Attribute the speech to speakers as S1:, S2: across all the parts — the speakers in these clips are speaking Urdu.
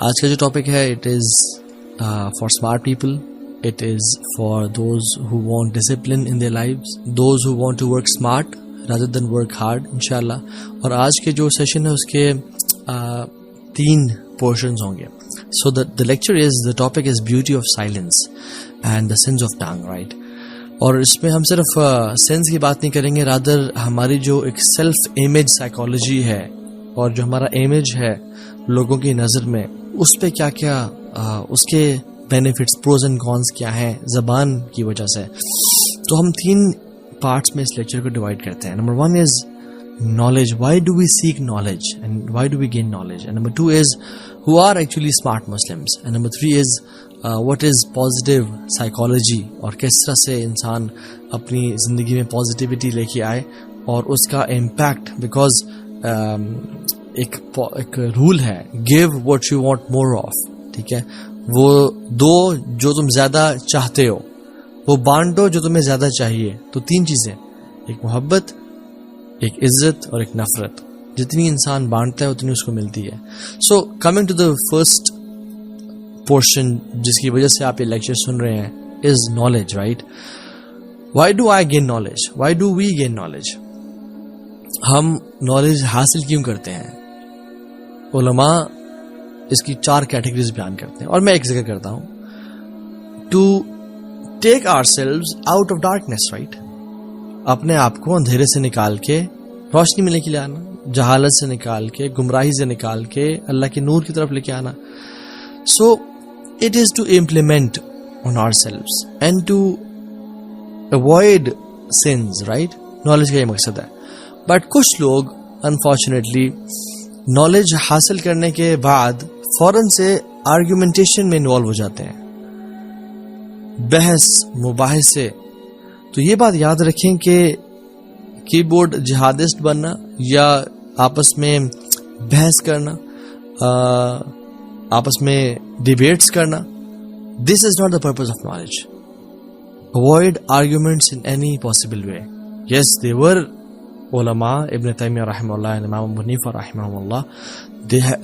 S1: آج کا جو ٹاپک ہے it is for smart people, it is for those who want discipline in their lives, those who want to work smart rather than work hard انشاءاللہ. اور آج کے جو سیشن ہے اس کے 3 پورشنز ہوں گے. سو the lecture is, the topic is beauty of silence and the sins of tongue, right? اور اس میں ہم صرف سینس کی بات نہیں کریں گے, رادر ہماری جو ایک سیلف امیج سائیکالوجی ہے اور جو ہمارا امیج ہے لوگوں کی نظر میں, اس پہ کیا کیا اس کے بینیفٹس, پروز اینڈ کونس کیا ہیں زبان کی وجہ سے. تو ہم 3 پارٹس میں اس لیکچر کو ڈیوائڈ کرتے ہیں. Number 1 is knowledge, why do we seek knowledge and why do we gain knowledge, and number 2 is who are actually smart Muslims, and number 3 is what is positive psychology اور کس طرح سے انسان اپنی زندگی میں پازیٹیوٹی لے کے آئے اور اس کا امپیکٹ. بیکاز ایک رول ہے, give what you want more of, ٹھیک ہے, وہ دو جو تم زیادہ چاہتے ہو, وہ بانٹو جو تمہیں زیادہ چاہیے. تو 3 چیزیں, ایک محبت, ایک عزت اور ایک نفرت. جتنی انسان بانٹتا ہے اتنی اس کو ملتی ہے. So coming to the first portion جس کی وجہ سے آپ یہ لیکچر سن رہے ہیں, is knowledge, right. Why do I gain knowledge, why do we gain knowledge. ہم نالج حاصل کیوں کرتے ہیں؟ علماء اس کی 4 کیٹیگریز بیان کرتے ہیں اور میں ایک ذکر کرتا ہوں. To take ourselves out of darkness, right. اپنے آپ کو اندھیرے سے نکال کے روشنی میں لے کے آنا, جہالت سے نکال کے, گمراہی سے نکال کے اللہ کے نور کی طرف لے کے آنا. So it is to implement on ourselves and to avoid sins, right. Knowledge کا یہ مقصد ہے. بٹ کچھ لوگ انفارچونیٹلی نالج حاصل کرنے کے بعد فوراً سے آرگیومنٹیشن میں انوالو ہو جاتے ہیں, بحث مباحثے. تو یہ بات یاد رکھیں کہ کی بورڈ جہادسٹ بننا یا آپس میں بحث کرنا, آپس میں ڈیبیٹس کرنا, this is not the purpose of knowledge. Avoid arguments in any possible way. Yes, they were علماء, ابن تیمیہ رحمہ اللہ, امام ابو حنیفہ رحمہ اللہ,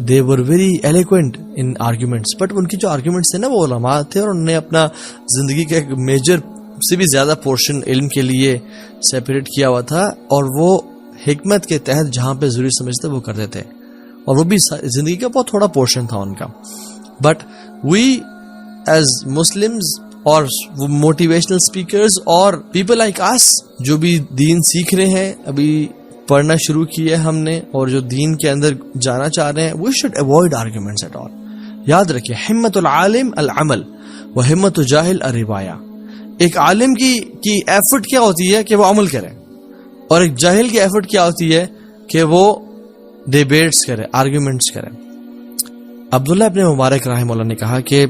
S1: they were very eloquent in arguments, but ان کی جو آرگیومنٹس تھے نا وہ علماء تھے اور انہوں نے اپنا زندگی کا ایک میجر سے بھی زیادہ پورشن علم کے لیے سیپریٹ کیا ہوا تھا, اور وہ حکمت کے تحت جہاں پہ ضروری سمجھتے وہ کرتے تھے, اور وہ بھی زندگی کا بہت تھوڑا پورشن تھا ان کا. بٹ وی ایز مسلمز اور موٹیویشنل اسپیکرز اور پیپل لائک اس جو بھی دین سیکھ رہے ہیں, ابھی پڑھنا شروع کیا ہے ہم نے, اور جو دین کے اندر جانا چاہ رہے ہیں, we should avoid arguments at all. یاد رکھیں, ہمت العالم العمل و ہمت الجاہل الروایا. ایک عالم کی ایفرٹ کیا ہوتی ہے کہ وہ عمل کرے, اور ایک جاہل کی ایفرٹ کیا ہوتی ہے کہ وہ ڈیبیٹس کرے, آرگیومنٹس کرے. عبداللہ ابن مبارک رحمہ اللہ نے کہا کہ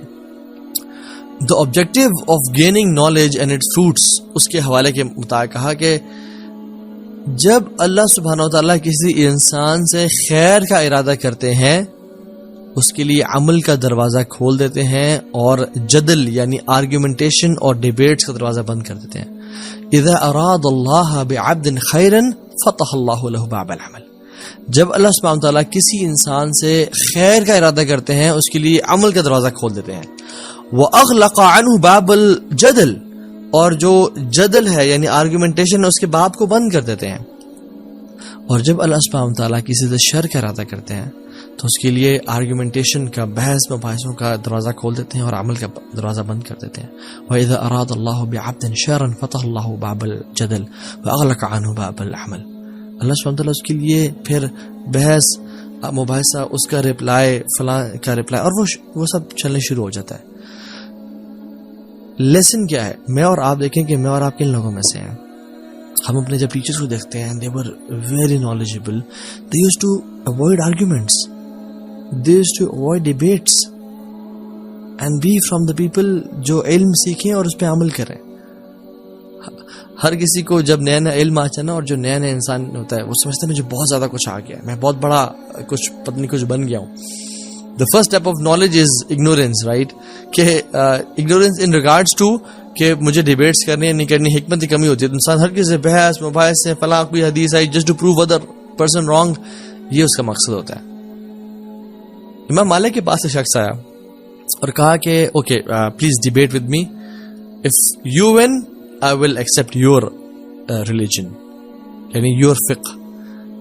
S1: the objective of gaining knowledge and its fruits, اس کے حوالے کے مطابق کہا کہ جب اللہ سبحانہ و تعالیٰ کسی انسان سے خیر کا ارادہ کرتے ہیں اس کے لیے عمل کا دروازہ کھول دیتے ہیں اور جدل یعنی آرگیومنٹیشن اور ڈیبیٹس کا دروازہ بند کر دیتے ہیں. اذا اراد اللہ بعبد خیرا فتح اللہ له باب العمل. جب اللہ سبحانہ و تعالیٰ کسی انسان سے خیر کا ارادہ کرتے ہیں اس کے لیے عمل کا دروازہ کھول دیتے ہیں. وَأَغْلَقَ عَنْهُ بَابَ الْجَدَلِ, اور جو جدل ہے یعنی آرگیومنٹیشن ہے اس کے باب کو بند کر دیتے ہیں. اور جب اللہ سبحانہ وتعالیٰ کسی سے شر کا ارادہ کرتے ہیں تو اس کے لیے آرگیومنٹیشن کا, بحث مباحثوں کا دروازہ کھول دیتے ہیں اور عمل کا دروازہ بند کر دیتے ہیں. وَإِذَا أَرَادَ اللَّهُ بِعَبْدٍ شَرًا فَتَحَ اللَّهُ بَابَ الْجَدَلِ وَأَغْلَقَ عَنْهُ بَابَ الْعَمَلِ. اللہ سبحانہ وتعالیٰ اس کے لیے پھر بحث مباحثہ, اس کا رپلائی, فلاں کا رپلائی, اور وہ سب چلنے شروع ہو جاتا ہے. لیسن کیا ہے؟ میں اور آپ دیکھیں کہ میں اور آپ کن لوگوں میں سے ہیں. ہم اپنے جب ٹیچرز کو دیکھتے ہیں, they were very knowledgeable, they used to avoid arguments, they used to avoid debates and be from the people جو علم سیکھیں اور اس پہ عمل کریں. ہر کسی کو جب نیا نیا علم آتا ہے نا, اور جو نیا نیا انسان ہوتا ہے وہ سمجھتا ہے مجھے بہت زیادہ کچھ آ گیا, میں بہت بڑا کچھ پتہ کچھ بن گیا ہوں. The first step of knowledge is ignorance, right? کہ ignorance in regards to کہ مجھے ڈیبیٹس کرنی ہے نہیں کرنی, حکمت کی کمی ہوتی ہے. انسان ہر کسی سے بحث مباحث سے فلاں کوئی حدیث آئی just to prove other person wrong, یہ اس کا مقصد ہوتا ہے. امام مالک کے پاس ایک شخص آیا اور کہا کہ okay please debate with me, if you one I will accept your religion یعنی یور فقہ,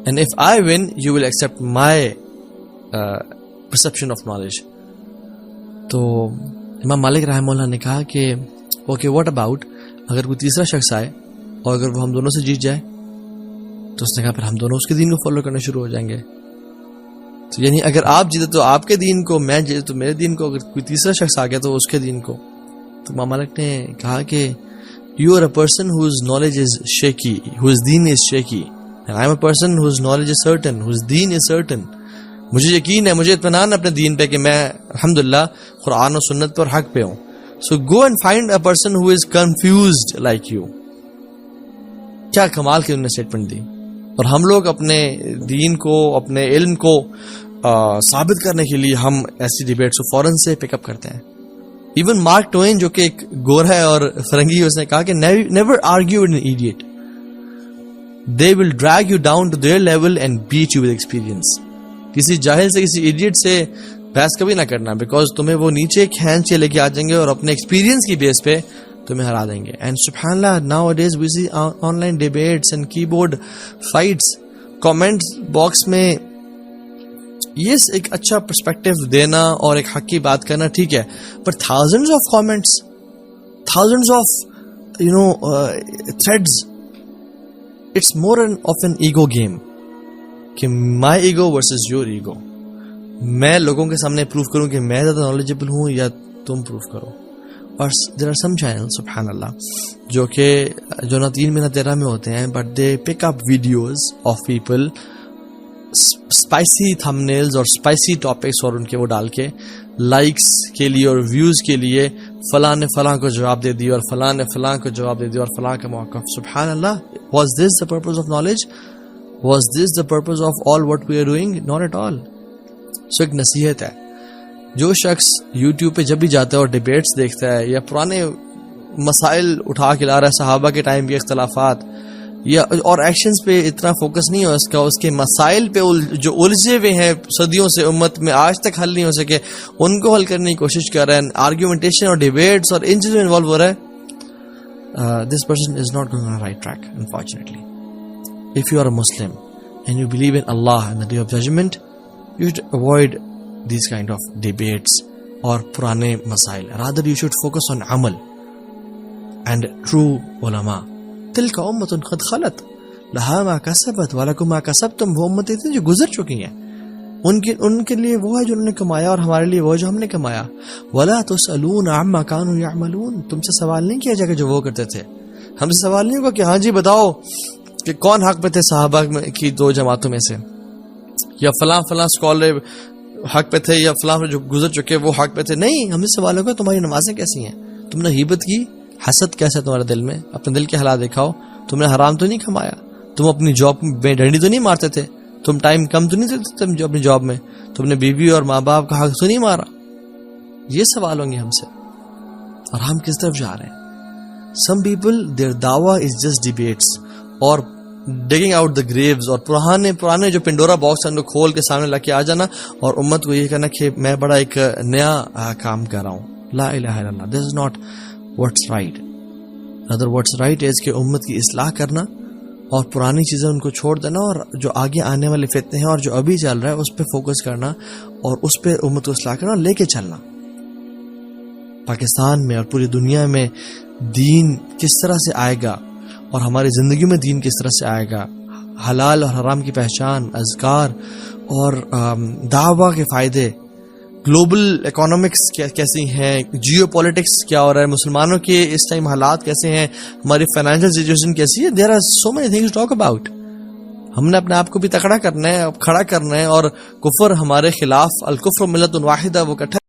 S1: and if I one you will accept my perception of knowledge. تو امام مالک رحمہ اللہ نے کہا کہ اوکے واٹ اباؤٹ اگر کوئی تیسرا شخص آئے اور اگر وہ ہم دونوں سے جیت جائے, تو اس نے کہا پھر ہم دونوں اس کے دین کو فالو کرنا شروع ہو جائیں گے. تو یعنی اگر آپ جیتے تو آپ کے دین کو, میں جیتے تو میرے دین کو, اگر کوئی تیسرا شخص آ گیا تو اس کے دین کو. تو امام مالک نے کہا کہ you are a person whose knowledge is shaky, whose دین is shaky, and I am a person whose knowledge is certain, whose دین از سرٹن. مجھے یقین ہے, مجھے اطمینان ہے اپنے دین پہ کہ میں الحمدللہ قرآن و سنت پر حق پہ ہوں. So go and find a person who is confused like you. کیا کمال کی انہوں نے اسٹیٹمنٹ دی. اور ہم لوگ اپنے دین کو, اپنے علم کو ثابت کرنے کے لیے ہم ایسی ڈیبیٹس کو فوراً سے پک اپ کرتے ہیں. ایون مارک ٹوین جو کہ ایک گورا ہے اور فرنگی, اس نے کہا کہ never argue with an idiot, they will drag you down to their level and beat you with experience. کسی جاہل سے, کسی ایڈیٹ سے بحث کبھی نہ کرنا, بیکاز تمہیں وہ نیچے کھینچ کے لے کے آ جائیں گے اور اپنے ایکسپیرینس کی بیس پہ تمہیں ہرا دیں گے. اینڈ سبحان اللہ, nowadays we see online debates and keyboard fights. Comments box میں یس ایک اچھا پرسپیکٹو دینا اور ایک حق کی بات کرنا ٹھیک ہے, but thousands of comments, thousands of threads, it's more of an ego game کہ my ego versus your ego. میں لوگوں کے سامنے پروف کروں کہ میں زیادہ نالجبل ہوں یا تم پروف کرو. اور دیر آر سم چینل سبحان اللہ جو کہ جو نہ 3 میں نہ 13 میں ہوتے ہیں, but they pick up videos of people, spicy thumbnails اور اسپائسی ٹاپکس, اور ان کے وہ ڈال کے لائکس کے لیے اور ویوز کے لیے فلاں نے فلاں کو جواب دے دیا اور فلاں نے فلاں کو جواب دے دیا اور فلاں کا موقف. سبحان اللہ, was this the purpose of knowledge? Was this the purpose of all what we are doing? Not at all. سو ایک نصیحت ہے, جو شخص یوٹیوب پہ جب بھی جاتا ہے اور ڈیبیٹس دیکھتا ہے یا پرانے مسائل اٹھا کے لا رہا ہے, صحابہ کے ٹائم کے اختلافات یا اور ایکشنز پہ اتنا فوکس نہیں ہو اس کا, اس کے مسائل پہ جو الجھے ہوئے ہیں صدیوں سے امت میں آج تک حل نہیں ہو سکے, ان کو حل کرنے کی کوشش کر رہے ہیں, آرگیومنٹیشن اور ڈیبیٹس اور ان چیزوں میں انوالو ہو رہا ہے, this person is not going on right track unfortunately. If you are a Muslim and you believe in Allah and the Day of Judgment, you should avoid these kind of debates or purane masail. Rather, you should focus on amal and true ulama. Tilka ummatun qad khalat laha ma kasabat wa lakum ma kasabtum. وہ امتیں تھیں جو گزر چکی ہیں, ان کے لیے وہ ہے جو انہوں نے کمایا اور ہمارے لیے وہ جو ہم نے کمایا. ولا تسألون عما كانوا يعملون. تم سے سوال نہیں کیا جائے گا جو وہ کرتے تھے. ہم سے سوال نہیں ہوگا کہ ہاں جی بتاؤ کہ کون حق پہ تھے صحابہ کی 2 جماعتوں میں سے, یا فلاں اسکالر حق پہ تھے, یا فلاں جو گزر چکے وہ حق پہ تھے. نہیں, ہم سے سوال ہوگا تمہاری نمازیں کیسی ہیں, تم نے غیبت کی, حسد کیسا ہے تمہارے دل میں, اپنے دل کے حالات دکھاؤ. تم نے حرام تو نہیں کھمایا, تم اپنی جاب میں ڈنڈی تو نہیں مارتے تھے, تم ٹائم کم تو نہیں دیتے تم اپنی جاب میں, تم نے بیوی اور ماں باپ کا حق تو نہیں مارا. یہ سوال ہوں گے ہم سے, اور ہم کس طرف جا رہے ہیں. سم پیپل دیئر دعویٰ از جسٹ ڈیبیٹس اور ڈگنگ آؤٹ دا گریوز, اور پرانے جو پنڈورا باکس ہیں ان کو کھول کے سامنے لا کے آ جانا اور امت کو یہ کہنا کہ میں بڑا ایک نیا کام کر رہا ہوں. لا الہ الا اللہ, this is not what's right. Other what's right is کہ امت کی اصلاح کرنا اور پرانی چیزیں ان کو چھوڑ دینا, اور جو آگے آنے والے فتنے ہیں اور جو ابھی چل رہا ہے اس پہ فوکس کرنا اور اس پہ امت کو اصلاح کرنا, لے کے چلنا. پاکستان میں اور پوری دنیا میں دین کس طرح سے آئے گا اور ہماری زندگی میں دین کس طرح سے آئے گا, حلال اور حرام کی پہچان, اذکار اور دعویٰ کے فائدے, گلوبل اکانومکس کیسی ہیں, جیو پولیٹکس کیا ہو رہا ہے, مسلمانوں کے اس ٹائم حالات کیسے ہیں, ہماری فائنینشیل سچویشن کیسی ہے. There are so many things to talk about. ہم نے اپنے آپ کو بھی تکڑا کرنا ہے, کھڑا کرنا ہے, اور کفر ہمارے خلاف, الکفر ملت واحدہ, وہ اکٹھا